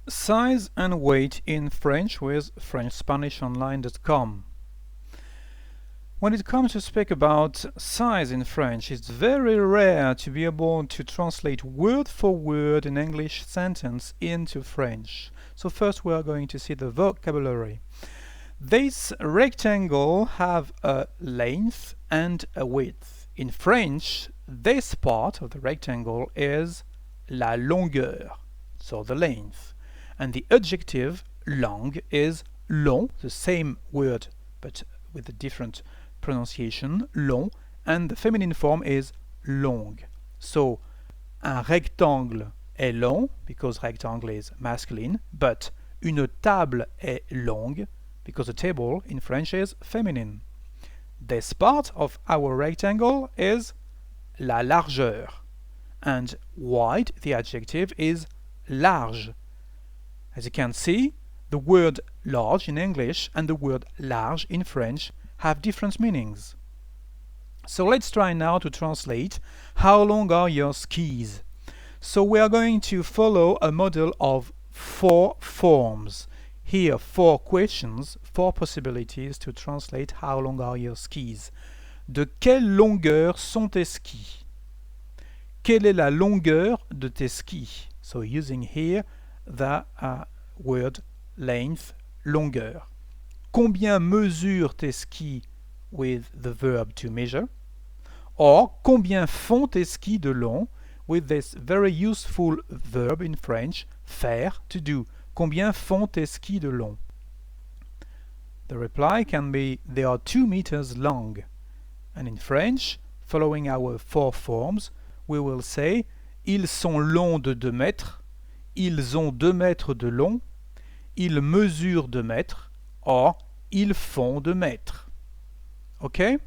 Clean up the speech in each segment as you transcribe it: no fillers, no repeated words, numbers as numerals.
Size and weight in French with FrenchSpanishOnline.com. When it comes to speak about size in French, it's very rare to be able to translate word for word an English sentence into French. So first we are going to see the vocabulary. This rectangle have a length and a width. In French, this part of the rectangle is la longueur, so the length. And the adjective long is long, the same word but with a different pronunciation, long, and the feminine form is longue. So, un rectangle est long, because rectangle is masculine, but une table est longue, because a table in French is feminine. This part of our rectangle is la largeur, and wide, the adjective, is large. As you can see, the word large in English and the word large in French have different meanings. So let's try now to translate how long are your skis. So we are going to follow a model of 4 forms. Here 4 questions, 4 possibilities to translate how long are your skis. De quelle longueur sont tes skis? Quelle est la longueur de tes skis? So using here the word length, longueur. Combien mesurent tes skis with the verb to measure? Or combien font tes skis de long with this very useful verb in French, faire, to do. Combien font tes skis de long? The reply can be they are 2 meters long. And in French, following our 4 forms, we will say ils sont longs de 2 mètres, ils ont 2 mètres de long, ils mesurent 2 mètres, or ils font 2 mètres. Okay?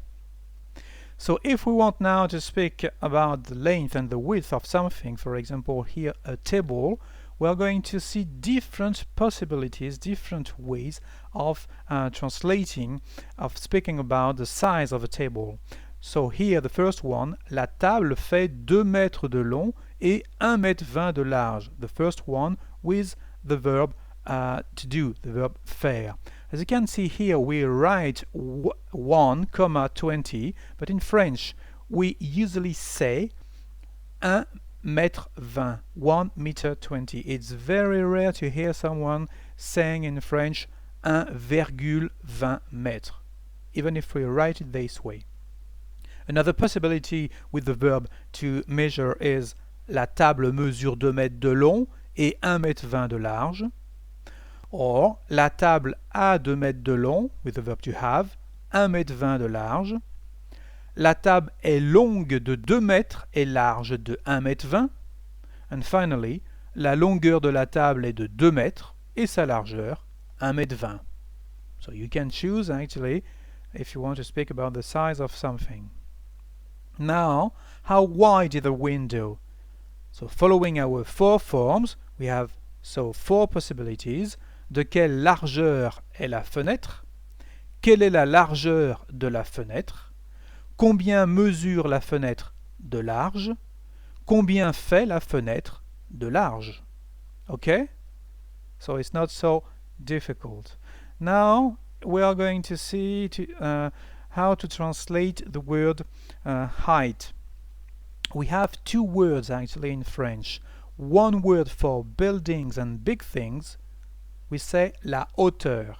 So if we want now to speak about the length and the width of something, for example here a table, we are going to see different possibilities, different ways of translating, of speaking about the size of a table. So here the first one, la table fait 2 mètres de long et 1 mètre 20 de large. The first one with the verb to do, the verb faire. As you can see here, we write 1,20, but in French we usually say 1 mètre 20, 1 meter 20. It's very rare to hear someone saying in French 1,20 mètres, even if we write it this way. Another possibility with the verb to measure is la table mesure 2 mètres de long et 1 mètre 20 de large. Or, la table a 2 mètres de long, with the verb to have, 1 mètre 20 de large. La table est longue de 2 mètres et large de 1 mètre 20. And finally, la longueur de la table est de 2 mètres et sa largeur 1 mètre 20. So you can choose actually if you want to speak about the size of something. Now, how wide is the window? So following our 4 forms, we have 4 possibilities. De quelle largeur est la fenêtre? Quelle est la largeur de la fenêtre? Combien mesure la fenêtre de large? Combien fait la fenêtre de large? Okay? So it's not so difficult. Now we are going to see how to translate the word height. We have 2 words actually in French. One word for buildings and big things, we say la hauteur.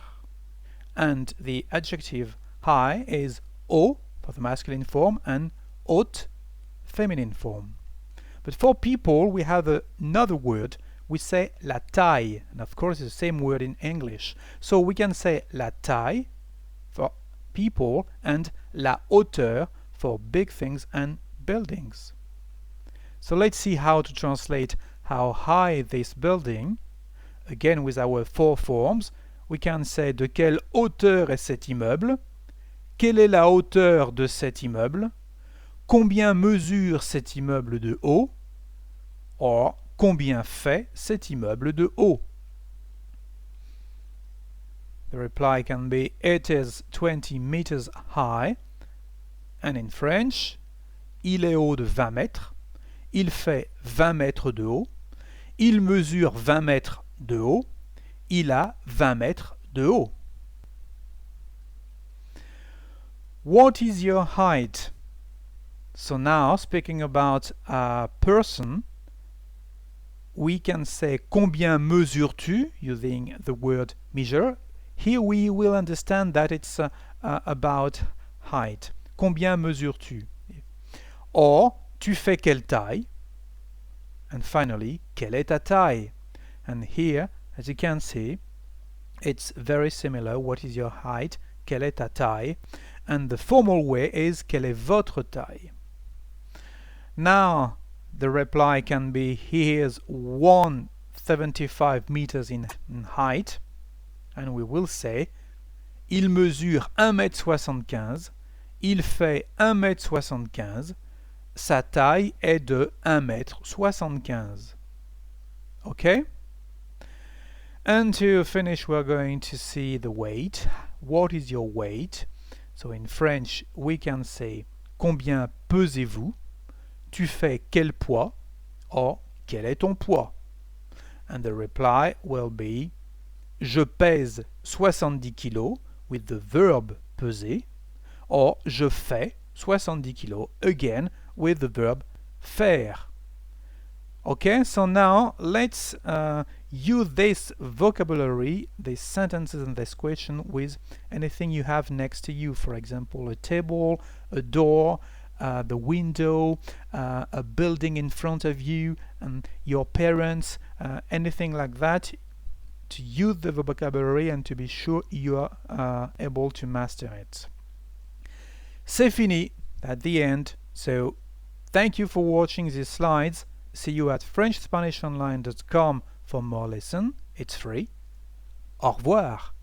And the adjective high is haut for the masculine form and haute feminine form. But for people we have another word, we say la taille, and of course it's the same word in English. So we can say la taille for people and la hauteur for big things and buildings. So let's see how to translate how high this building. Again with our 4 forms, we can say de quelle hauteur est cet immeuble? Quelle est la hauteur de cet immeuble? Combien mesure cet immeuble de haut? Or, combien fait cet immeuble de haut? The reply can be it is 20 meters high. And in French, il est haut de 20 mètres. Il fait 20 mètres de haut. Il mesure 20 mètres de haut. Il a 20 mètres de haut. What is your height? So now, speaking about a person, we can say combien mesures-tu, using the word measure. Here we will understand that it's about height. Combien mesures-tu? Or, tu fais quelle taille? And finally, quelle est ta taille? And here, as you can see, it's very similar. What is your height? Quelle est ta taille? And the formal way is quelle est votre taille? Now, the reply can be he is 175 meters in height, and we will say il mesure 1m75, il fait 1m75, sa taille est de 1m75. Okay? And to finish, we're going to see the weight. What is your weight? So in French, we can say combien pesez-vous? Tu fais quel poids? Or quel est ton poids? And the reply will be je pèse 70 kg with the verb peser, or je fais 70 kg again with the verb faire. Okay, so now let's use this vocabulary, these sentences and this question with anything you have next to you. For example, a table, a door, the window, a building in front of you, and your parents, anything like that, to use the vocabulary and to be sure you are able to master it. C'est fini at the end. So thank you for watching these slides. See you at FrenchSpanishOnline.com for more lessons. It's free. Au revoir.